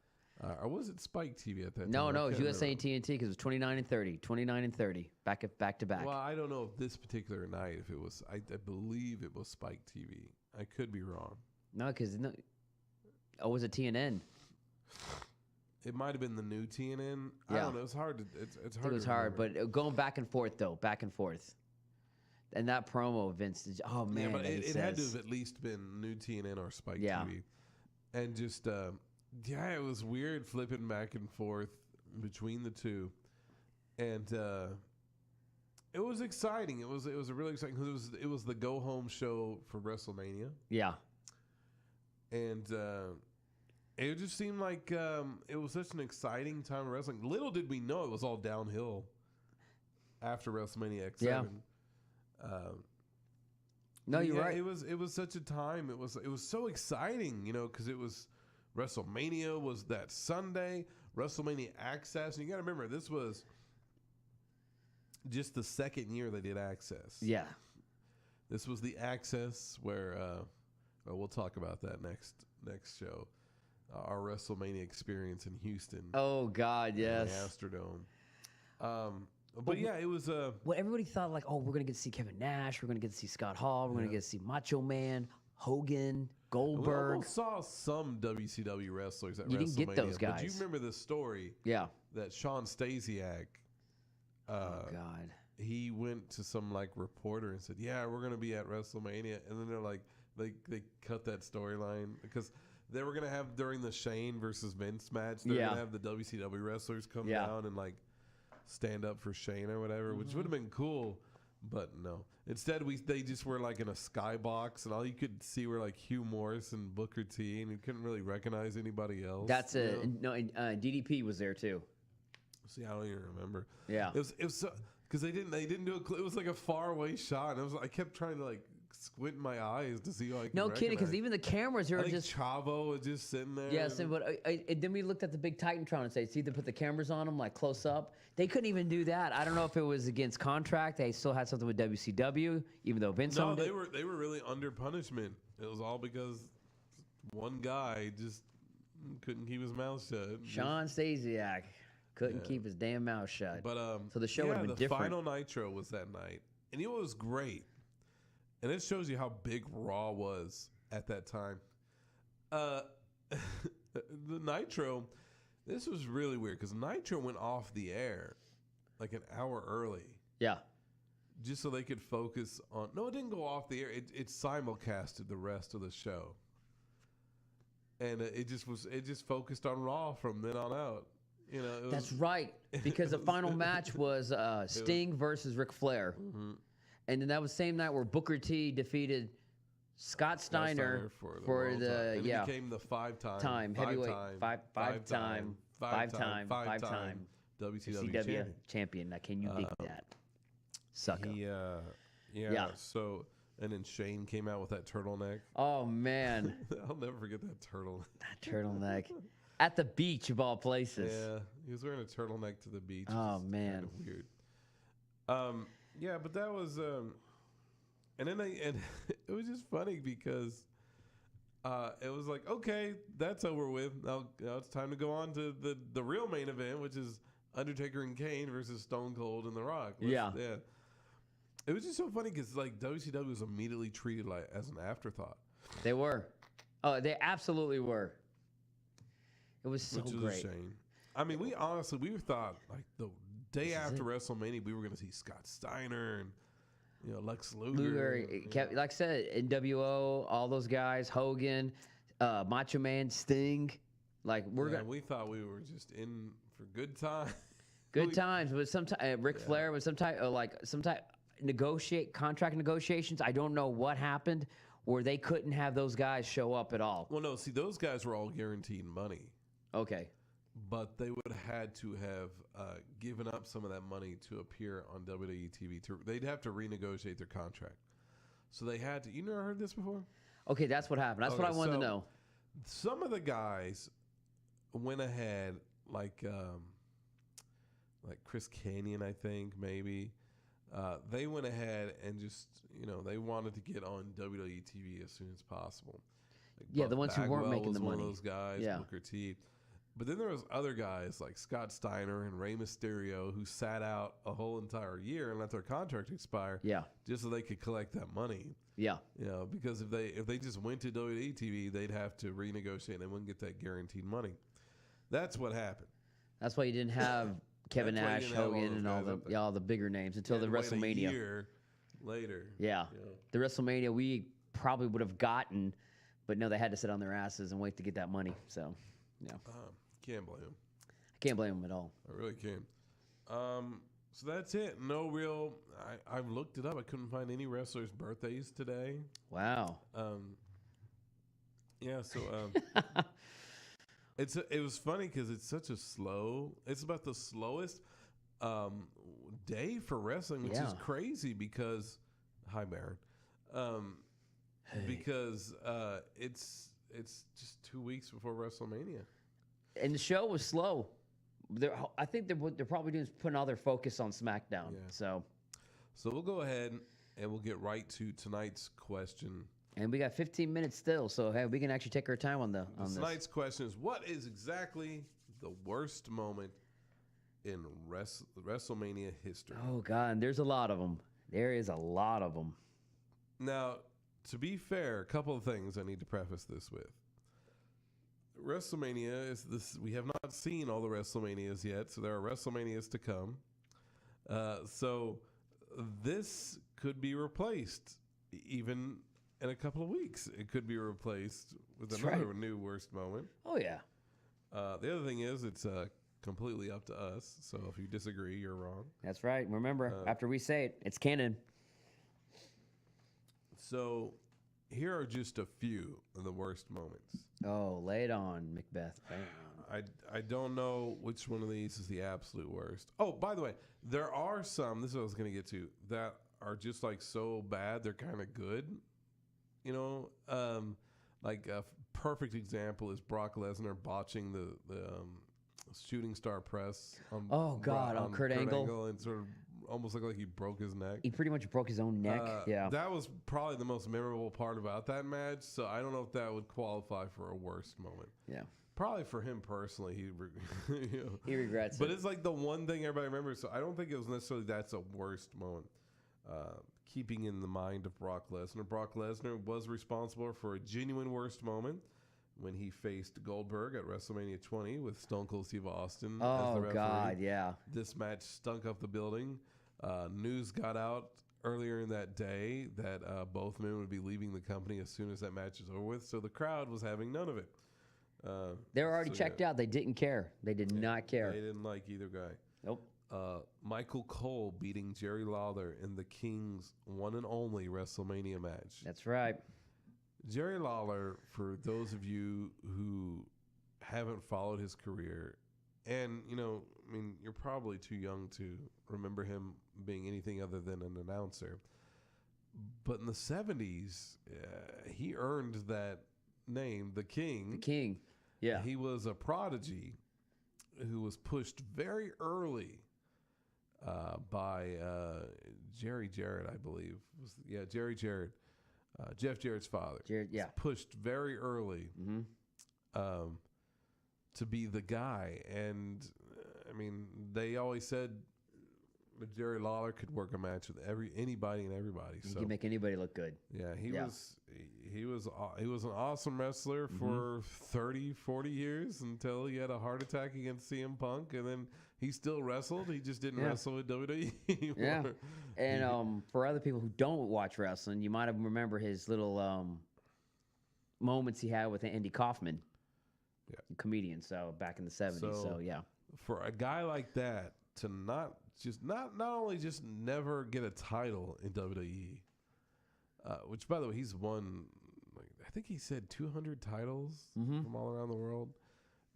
Or was it Spike TV at that time? No, it was USA and TNT because it was 29 and 30. 29 and 30. Back to back. Well, I don't know if this particular night, if it was, I believe it was Spike TV. I could be wrong. No, because was it TNN? It might have been the new TNN. Yeah. I don't know. It's hard to. It's hard. It was hard, but going back and forth though, back and forth. And that promo, Vince. Oh man, yeah, but it had to have at least been new TNN or Spike TV. And just it was weird flipping back and forth between the two, and it was exciting. It was a really exciting because it was the go home show for WrestleMania. Yeah, and it just seemed like it was such an exciting time of wrestling. Little did we know it was all downhill after WrestleMania X7. Yeah. No, you're right. It was such a time. It was so exciting, because it was WrestleMania was that Sunday. WrestleMania Access, and you got to remember this was just the second year they did Access. Yeah, this was the Access where we'll talk about that next show. Our WrestleMania experience in Houston. Oh God, yes. The Astrodome. But yeah, it was well, everybody thought like, we're gonna get to see Kevin Nash, we're gonna get to see Scott Hall, we're gonna get to see Macho Man, Hogan, Goldberg. We almost saw some WCW wrestlers at WrestleMania. You didn't get those guys. But you remember this story? Yeah. That Sean Stasiak. Oh God. He went to some reporter and said, "Yeah, we're gonna be at WrestleMania," and then they're like, they cut that storyline because they were gonna have during the Shane versus Vince match. They're gonna have the WCW wrestlers come down and stand up for Shane or whatever, which would have been cool, but no. Instead, they just were in a skybox, and all you could see were Hugh Morris and Booker T, and you couldn't really recognize anybody else. That's it. No, DDP was there too. See, I don't even remember. Yeah, it was so because they didn't do it. It was a far away shot, and I kept trying to squinting my eyes to see who I can No kidding, because recognize. even the cameras are just. Chavo was just sitting there. Yes, but then we looked at the big Titantron and said, see, they put the cameras on them like close up. They couldn't even do that. I don't know if it was against contract. They still had something with WCW, even though Vince owned it. They were really under punishment. It was all because one guy just couldn't keep his mouth shut. Sean Stasiak couldn't keep his damn mouth shut. But so the show would have been different. The final Nitro was that night, and it was great. And it shows you how big Raw was at that time. The Nitro, this was really weird because Nitro went off the air like an hour early. Yeah. Just so they could focus on. No, it didn't go off the air. It simulcasted the rest of the show. And it just focused on Raw from then on out. You know, that's right, because the final match was Sting versus Ric Flair. Mm-hmm. And then that was the same night where Booker T defeated Scott Steiner for the and he became the five-time WCW champion. Now, can you dig that, sucker? Yeah. So, and then Shane came out with that turtleneck. Oh man, I'll never forget that turtleneck. That turtleneck at the beach of all places. Yeah, he was wearing a turtleneck to the beach. Oh man, kind of weird. Yeah, but that was, and it was just funny because it was like, okay, that's over with. Now it's time to go on to the real main event, which is Undertaker and Kane versus Stone Cold and The Rock. Yeah. It was just so funny because like WCW was immediately treated like as an afterthought. They were. Oh, they absolutely were. It was so great. Which is a shame. I mean, we thought like the day after WrestleMania, we were going to see Scott Steiner and Lex Luger. Like I said, NWO, all those guys, Hogan, Macho Man, Sting. Like we thought we were just in for good time. Good times, but sometimes Ric Flair was some type contract negotiations. I don't know what happened where they couldn't have those guys show up at all. Well, no, see, those guys were all guaranteed money. Okay. But they would have had to have given up some of that money to appear on WWE TV. They'd have to renegotiate their contract. So they had to. You never heard this before? Okay, that's what happened. That's what I wanted to know. Some of the guys went ahead, like Chris Kanyon, I think, maybe. They went ahead and just, they wanted to get on WWE TV as soon as possible. Like the ones who weren't making the money. One of those guys, Booker T. But then there was other guys like Scott Steiner and Rey Mysterio who sat out a whole entire year and let their contract expire. Yeah. Just so they could collect that money. Yeah. Because if they just went to WWE TV, they'd have to renegotiate and they wouldn't get that guaranteed money. That's what happened. That's why you didn't have Kevin Nash, Hogan, and all the bigger names until the WrestleMania. A year later. Yeah. The WrestleMania we probably would have gotten, but no, they had to sit on their asses and wait to get that money. So, yeah. Can't blame him. I can't blame him at all. I really can't. So that's it. No real. I've looked it up. I couldn't find any wrestlers' birthdays today. Wow. Yeah. So it was funny because it's such a slow. It's about the slowest day for wrestling, which is crazy because. Hi, Baron. Hey. Because it's just 2 weeks before WrestleMania. And the show was slow. I think they're probably doing is putting all their focus on SmackDown. Yeah. So we'll go ahead and we'll get right to tonight's question. And we got 15 minutes still, so hey, we can actually take our time on this. Tonight's question is: what is exactly the worst moment in WrestleMania history? Oh God, and there's a lot of them. There is a lot of them. Now, to be fair, a couple of things I need to preface this with. WrestleMania is this. We have not seen all the WrestleManias yet, so there are WrestleManias to come. So this could be replaced even in a couple of weeks. It could be replaced with another new worst moment. Oh yeah. The other thing is it's completely up to us. So if you disagree, you're wrong. That's right. Remember, after we say it, it's canon. So here are just a few of the worst moments. Oh, lay it on, Macbeth. I don't know which one of these is the absolute worst. Oh, by the way, there are some, this is what I was going to get to, that are just like so bad they're kind of good. You know, like a perfect example is Brock Lesnar botching the shooting star press on on Kurt Angle, and sort of almost looked like he broke his neck. He pretty much broke his own neck. That was probably the most memorable part about that match. So I don't know if that would qualify for a worst moment. Yeah. Probably for him personally, he regrets it. But it's like the one thing everybody remembers. So I don't think it was necessarily that's a worst moment. Keeping in the mind of Brock Lesnar, Brock Lesnar was responsible for a genuine worst moment when he faced Goldberg at WrestleMania 20 with Stone Cold Steve Austin as the referee. God, yeah. This match stunk up the building. News got out earlier in that day that both men would be leaving the company as soon as that match is over with. So the crowd was having none of it. They were already checked out. They didn't care. They did not care. They didn't like either guy. Nope. Michael Cole beating Jerry Lawler in the King's one and only WrestleMania match. That's right. Jerry Lawler, for those of you who haven't followed his career, and, you know, I mean, you're probably too young to remember him being anything other than an announcer. But in the 70s, he earned that name, the King. The King, yeah. He was a prodigy who was pushed very early by Jerry Jarrett, I believe. Jerry Jarrett. Jeff Jarrett's father. Jarrett, yeah. Pushed very early to be the guy. And, I mean, they always said that Jerry Lawler could work a match with anybody and everybody. He could make anybody look good. Yeah, he was an awesome wrestler for 30, 40 years until he had a heart attack against CM Punk, and then he still wrestled. He just didn't wrestle with WWE anymore. Yeah. And for other people who don't watch wrestling, you might have remember his little moments he had with Andy Kaufman, comedian. So back in the 70s. So yeah, for a guy like that to not only just never get a title in WWE, which by the way he's won, I think he said 200 titles from all around the world.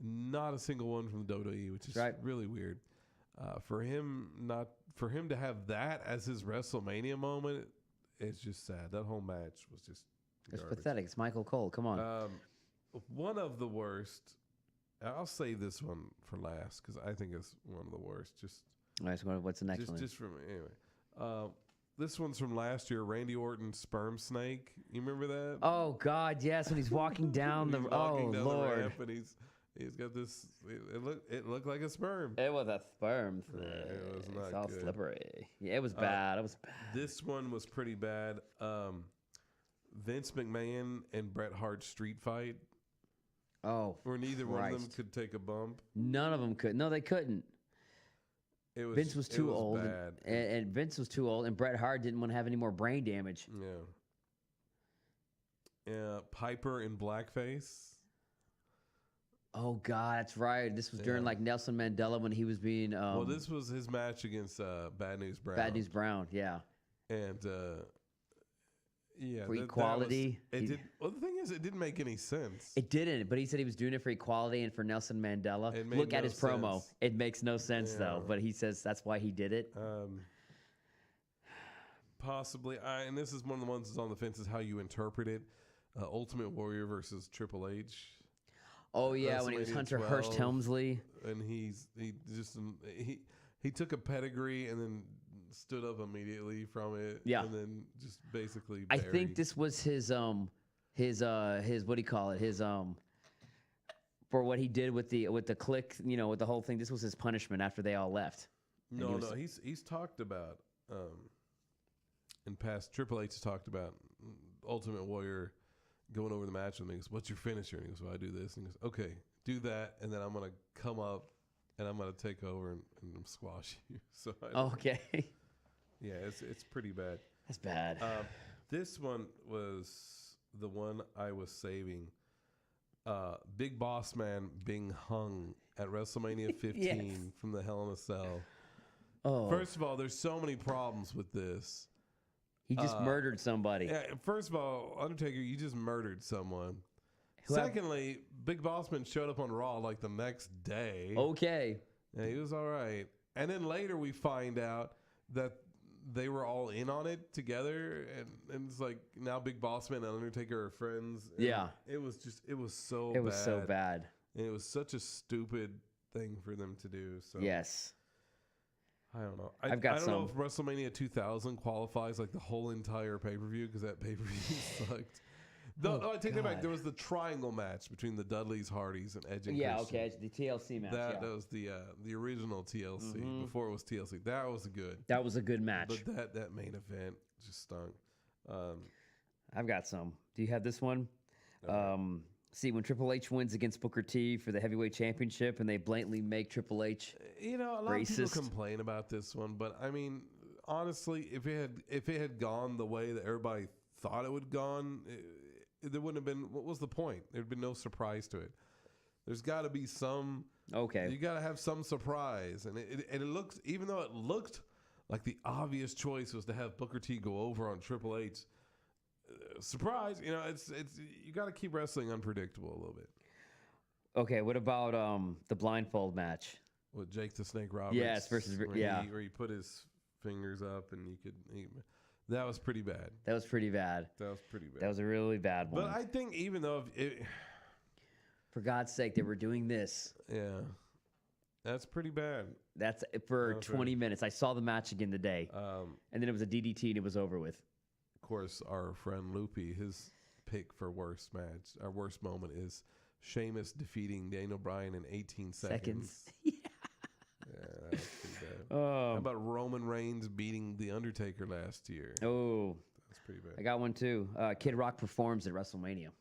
Not a single one from the WWE, which is really weird. For him to have that as his WrestleMania moment, it's just sad. That whole match was just it's pathetic. It's Michael Cole. Come on. One of the worst. I'll save this one for last because I think it's one of the worst. All right, so what's the next one? Just from anyway. This one's from last year. Randy Orton's sperm snake. You remember that? Oh God, yes. When he's walking down the Lord, the ramp and he's got this. It looked like a sperm. It was a sperm thing. It was not it's all good. slippery. Yeah, it was bad. It was bad. This one was pretty bad. Vince McMahon and Bret Hart's street fight. Oh, where neither one of them could take a bump. None of them could. No, they couldn't. Vince was too old, and Vince was too old, and Bret Hart didn't want to have any more brain damage. Yeah. Piper in blackface. Oh God, that's right. This was during like Nelson Mandela when he was being. Well, this was his match against Bad News Brown. Bad News Brown, yeah. And for equality. Well, the thing is, it didn't make any sense. It didn't, but he said he was doing it for equality and for Nelson Mandela. Look at his promo. It makes no sense though, but he says that's why he did it. Possibly, and this is one of the ones that's on the fence is how you interpret it. Ultimate Warrior versus Triple H. Oh yeah, when he was Hunter Hearst Helmsley, and he took a pedigree and then stood up immediately from it. Yeah, and then just basically. I think this was his what do you call it? His for what he did with the click, with the whole thing. This was his punishment after they all left. No, he's talked about in past. Triple H has talked about Ultimate Warrior going over the match with me. He goes, "What's your finisher?" And he goes, "Well, I do this." And he goes, "Okay, do that, and then I'm gonna come up and I'm gonna take over and squash you." So okay, yeah, it's pretty bad. That's bad. This one was the one I was saving. Big Boss Man being hung at WrestleMania 15 from the Hell in a Cell. Oh, first of all, there's so many problems with this. He just murdered somebody. Yeah, first of all, Undertaker, you just murdered someone. Secondly, Big Boss Man showed up on Raw like the next day. Okay. Yeah, he was all right. And then later we find out that they were all in on it together, and it's like now Big Boss Man and Undertaker are friends. Yeah. It was so It was so bad. And it was such a stupid thing for them to do. So Yes. I don't know. I don't know if WrestleMania 2000 qualifies like the whole entire pay-per-view, because that pay-per-view sucked. No, I take that back. There was the triangle match between the Dudleys, Hardys, and Edge and Christian. Okay, the TLC match. That was the original TLC before it was TLC. That was good. That was a good match. But that main event just stunk. I've got some. Do you have this one? See, when Triple H wins against Booker T for the heavyweight championship, and they blatantly make Triple H a lot of people complain about this one, but I mean, honestly, if it had gone the way that everybody thought it would gone, there wouldn't have been. What was the point? There'd been no surprise to it. There's got to be some. Okay. You got to have some surprise, and it looks, even though it looked like the obvious choice was to have Booker T go over on Triple H. Surprise, it's you got to keep wrestling unpredictable a little bit. Okay, what about the blindfold match with Jake the Snake Roberts? Yes, versus where he put his fingers up and that was pretty bad. That was pretty bad. That was a really bad one. But I think even though for God's sake, they were doing this. Yeah, that's pretty bad. That's for 20 minutes. I saw the match again today, and then it was a DDT and it was over with. Of course, our friend Loopy, his pick for worst match, our worst moment is Sheamus defeating Daniel Bryan in 18 seconds. Yeah, that was pretty bad. How about Roman Reigns beating The Undertaker last year? Oh, that's pretty bad. I got one too. Kid Rock performs at WrestleMania.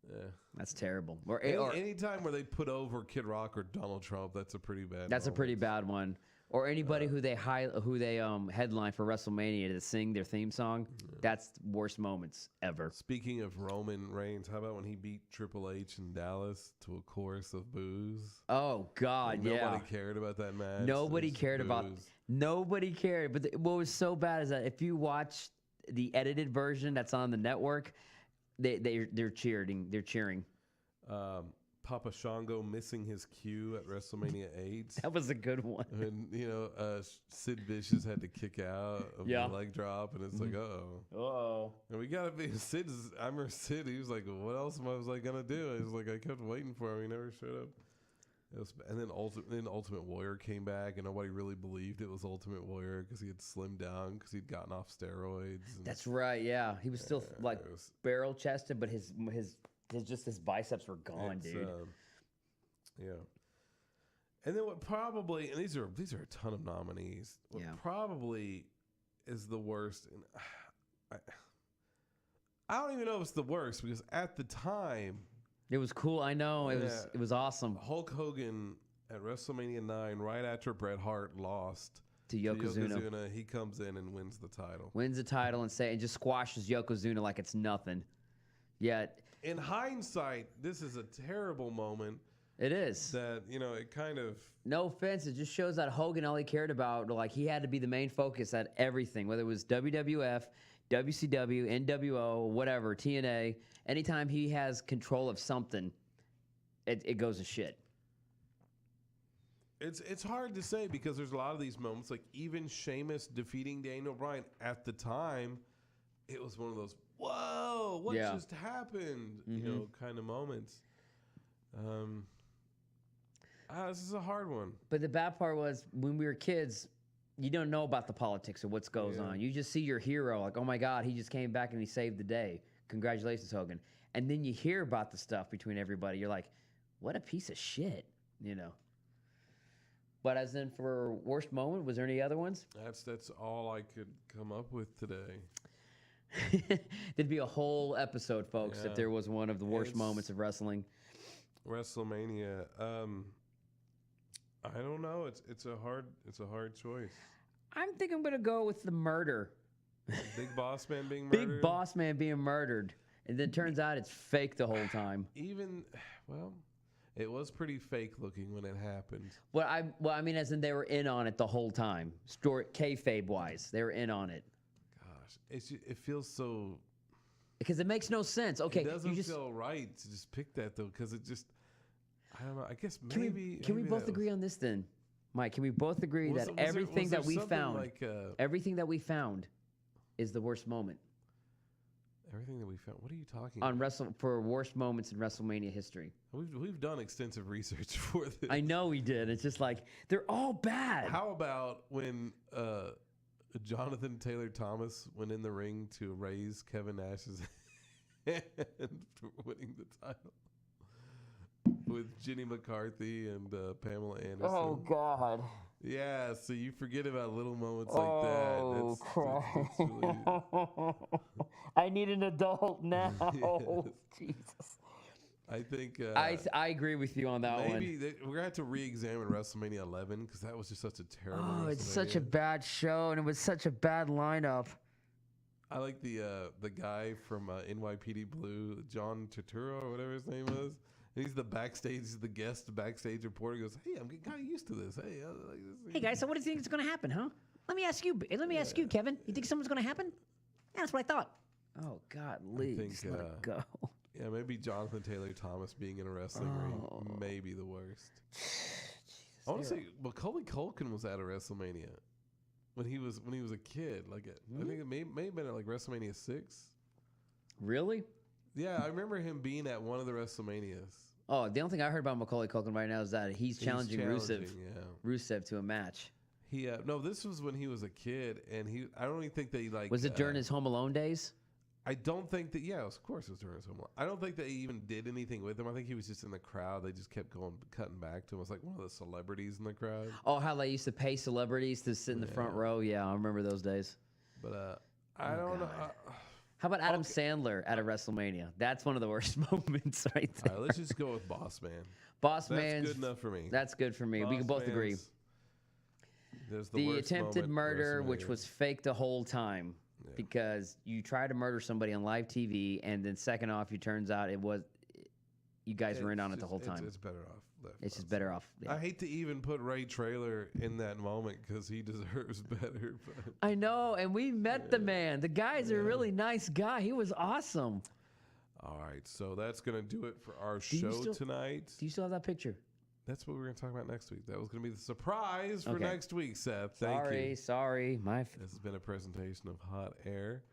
Yeah, that's terrible. Any time where they put over Kid Rock or Donald Trump, that's a pretty bad. That's a pretty bad one. Or anybody who they headline for WrestleMania to sing their theme song. That's the worst moments ever. Speaking of Roman Reigns, how about when he beat Triple H in Dallas to a chorus of boos? Oh God, Nobody cared about that match. Nobody cared. But what was so bad is that if you watch the edited version that's on the network, they're cheering. They're cheering. Papa Shango missing his cue at WrestleMania 8. That was a good one. And, Sid Vicious had to kick out of the leg drop, and it's like, uh-oh. And we got to be, I remember Sid, he was like, what else was I going to do? I was like, I kept waiting for him. He never showed up. And then Ultimate Warrior came back, and nobody really believed it was Ultimate Warrior because he had slimmed down because he'd gotten off steroids. That's right, yeah. He was still barrel-chested, but his biceps were gone, dude. Yeah. And then what probably, and these are a ton of nominees. What probably is the worst, and I don't even know if it's the worst, because at the time it was cool. I know it was awesome. Hulk Hogan at WrestleMania 9, right after Bret Hart lost to Yokozuna, he comes in and wins the title. And just squashes Yokozuna like it's nothing. Yet. In hindsight, this is a terrible moment. It is. That, it kind of... No offense, it just shows that Hogan, all he cared about, he had to be the main focus at everything, whether it was WWF, WCW, NWO, whatever, TNA. Anytime he has control of something, it goes to shit. It's hard to say because there's a lot of these moments, like even Sheamus defeating Daniel Bryan at the time, it was one of those, whoa, what just happened? Kind of moments. This is a hard one. But the bad part was when we were kids, you don't know about the politics or what goes on. You just see your hero like, oh my God, he just came back and he saved the day. Congratulations, Hogan. And then you hear about the stuff between everybody. You're like, what a piece of shit, But as in for worst moment, was there any other ones? That's all I could come up with today. There'd be a whole episode, folks, if there was one of the worst moments of wrestling. WrestleMania. I don't know. It's a hard choice. I think I'm gonna go with the murder. Big Boss Man being murdered. Big Boss Man being murdered, and then it turns out it's fake the whole time. It was pretty fake looking when it happened. Well, I mean, as in they were in on it the whole time. Kayfabe wise, they were in on it. It feels so... Because it makes no sense. Okay, it doesn't feel right to just pick that, though, because it just... I don't know. I guess maybe... Can we both agree on this, then? Mike, can we both agree that everything that we found, everything that we found, is the worst moment? Everything that we found. What are you talking about? For worst moments in WrestleMania history. We've done extensive research for this. I know we did. It's just like they're all bad. How about when Jonathan Taylor Thomas went in the ring to raise Kevin Nash's hand for winning the title with Jenny McCarthy and Pamela Anderson? Oh God. Yeah, so you forget about little moments like that. That's really... I need an adult now. Yes. Jesus. I think I agree with you on that one. Maybe we're gonna have to re-examine WrestleMania 11 because that was just such a terrible. Oh, it's such a bad show, and it was such a bad lineup. I like the guy from NYPD Blue, John Turturro or whatever his name was. And he's the backstage, he's the guest backstage reporter. He goes, "Hey, I'm getting kind of used to this. Hey, I like this." Hey guys, so what do you think is going to happen, huh? Let me ask you. Ask you, Kevin. You think something's going to happen? Yeah, that's what I thought. Oh God, Leeds, let it go. Yeah, maybe Jonathan Taylor Thomas being in a wrestling ring may be the worst. Jesus, I want to say Macaulay Culkin was at a WrestleMania when he was a kid. I think it may have been at like WrestleMania 6. Really? Yeah, I remember him being at one of the WrestleManias. Oh, the only thing I heard about Macaulay Culkin right now is that he's challenging Rusev to a match. No, this was when he was a kid, and I don't even think they like. Was it during his Home Alone days? I don't think that. Yeah, of course it was during his Home Alone. I don't think they even did anything with him. I think he was just in the crowd. They just kept cutting back to him. It was like one of the celebrities in the crowd. Oh, how they used to pay celebrities to sit in the front row. Yeah, I remember those days. But I don't know. How about Adam Sandler at a WrestleMania? That's one of the worst moments right there. All right, let's just go with Boss Man. Boss Man. That's good enough for me. That's good for me. We can both agree. The attempted murder, which was fake the whole time, because you try to murder somebody on live TV, and then second off, it turns out you guys were in on it the whole time. It's better off. It's just better off. Yeah. I hate to even put Ray Trailer in that moment because he deserves better. But. I know, and we met the man. The guy's a really nice guy. He was awesome. All right, so that's going to do it for our show tonight. Do you still have that picture? That's what we're going to talk about next week. That was going to be the surprise for next week, Seth. Thank you. Sorry. This has been a presentation of Hot Air.